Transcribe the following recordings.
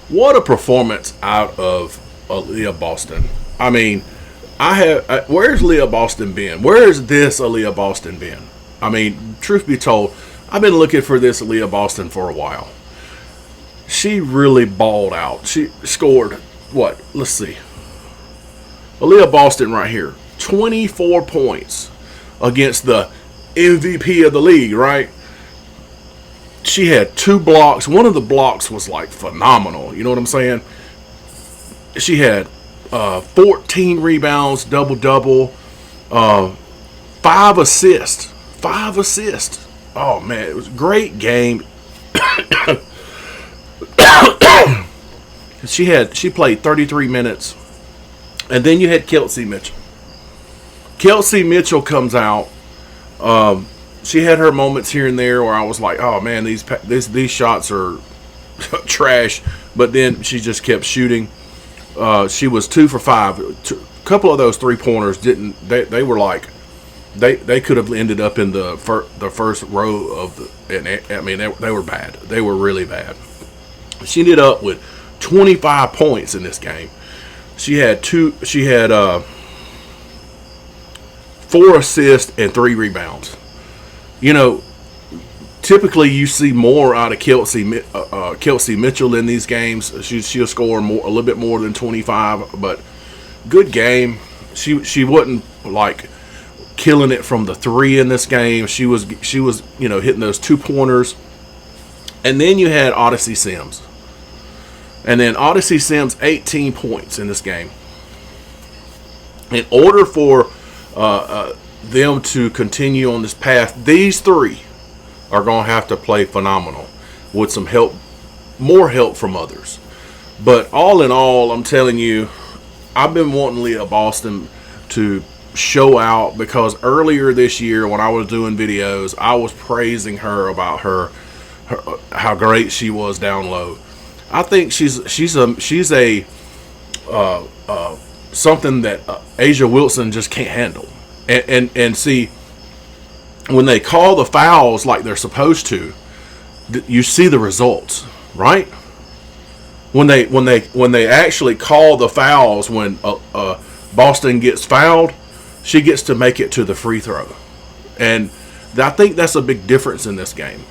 What a performance out of Aaliyah Boston. I mean, where's Leah Boston been? Where's this Aaliyah Boston been? I mean, truth be told, I've been looking for this Aaliyah Boston for a while. She really balled out. She scored, what? Let's see. Aaliyah Boston right here. 24 points against the MVP of the league, right? She had 2 blocks. One of the blocks was like phenomenal. You know what I'm saying? She had 14 rebounds, double-double, 5 assists. 5 assists. Oh, man, it was a great game. She played 33 minutes. And then you had Kelsey Mitchell. Kelsey Mitchell comes out. She had her moments here and there where I was like, oh man, these shots are trash. But then she just kept shooting. She was 2 for 5. A couple of those 3-pointers didn't. They were like, they could have ended up in the first row of the. And I mean, they were bad. They were really bad. She ended up with 25 points in this game. She had 4 assists and 3 rebounds. You know, typically you see more out of Kelsey Mitchell in these games. She'll score a little bit more than 25, but good game. She wasn't like killing it from the 3 in this game. She was hitting those 2-pointers. And then you had Odyssey Sims. And then Odyssey Sims 18 points in this game. In order for them to continue on this path, these 3 are going to have to play phenomenal with some help, more help from others. But all in all, I'm telling you, I've been wanting Leah Boston to show out because earlier this year when I was doing videos, I was praising her about her how great she was down low. I think she's a something that Asia Wilson just can't handle. And see, when they call the fouls like they're supposed to, you see the results, right? When they actually call the fouls when Boston gets fouled, she gets to make it to the free throw, and I think that's a big difference in this game.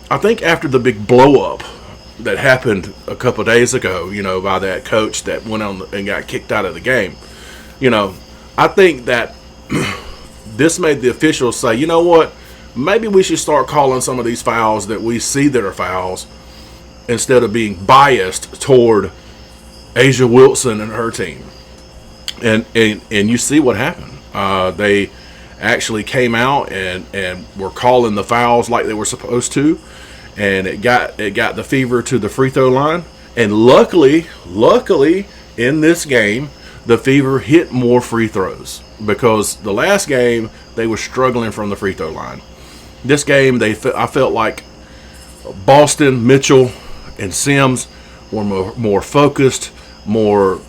I think after the big blow up that happened a couple of days ago, by that coach that went on and got kicked out of the game, I think that this made the officials say, you know what, maybe we should start calling some of these fouls that we see that are fouls instead of being biased toward Asia Wilson and her team. And you see what happened. They actually came out and were calling the fouls like they were supposed to, and it got the Fever to the free throw line. And luckily in this game, the Fever hit more free throws because the last game they were struggling from the free throw line. This game I felt like Boston, Mitchell, and Sims were more focused, more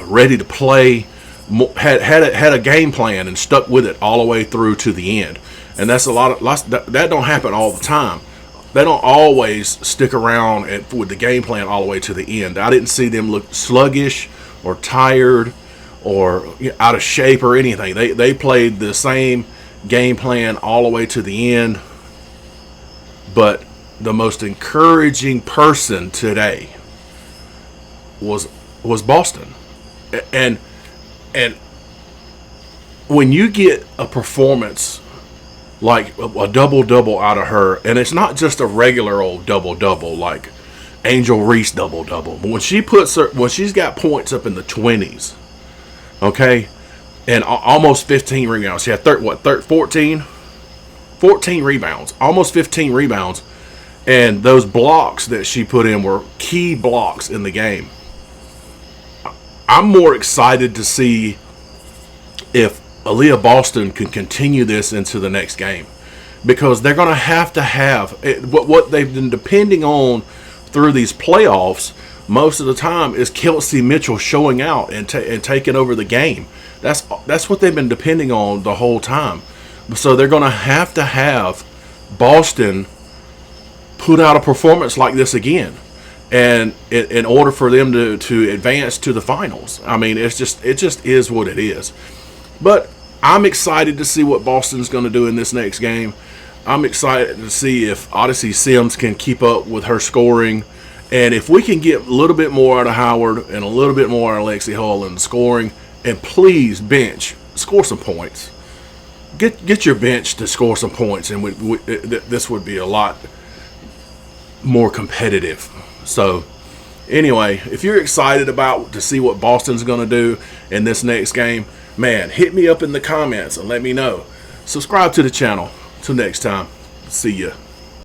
ready to play, had a game plan and stuck with it all the way through to the end. And that's that don't happen all the time. They don't always stick around with the game plan all the way to the end. I didn't see them look sluggish or tired or out of shape or anything. They played the same game plan all the way to the end. But the most encouraging person today was Boston. And when you get a performance like a double-double out of her, and it's not just a regular old double-double like Angel Reese double-double, but when she's got points up in the 20s, okay, and almost 15 rebounds. She had 14 rebounds, almost 15 rebounds, and those blocks that she put in were key blocks in the game. I'm more excited to see if Aaliyah Boston can continue this into the next game, because they're going to have what they've been depending on through these playoffs most of the time is Kelsey Mitchell showing out and taking over the game. That's what they've been depending on the whole time. So they're going to have Boston put out a performance like this again. and in order for them to advance to the finals. I mean, it just is what it is. But I'm excited to see what Boston's going to do in this next game. I'm excited to see if Odyssey Sims can keep up with her scoring, and if we can get a little bit more out of Howard and a little bit more out of Lexi Hull in scoring. And please, bench, score some points. Get your bench to score some points, and this would be a lot more competitive. So anyway, if you're excited to see what Boston's going to do in this next game, man, hit me up in the comments and let me know. Subscribe to the channel. Till next time, see ya.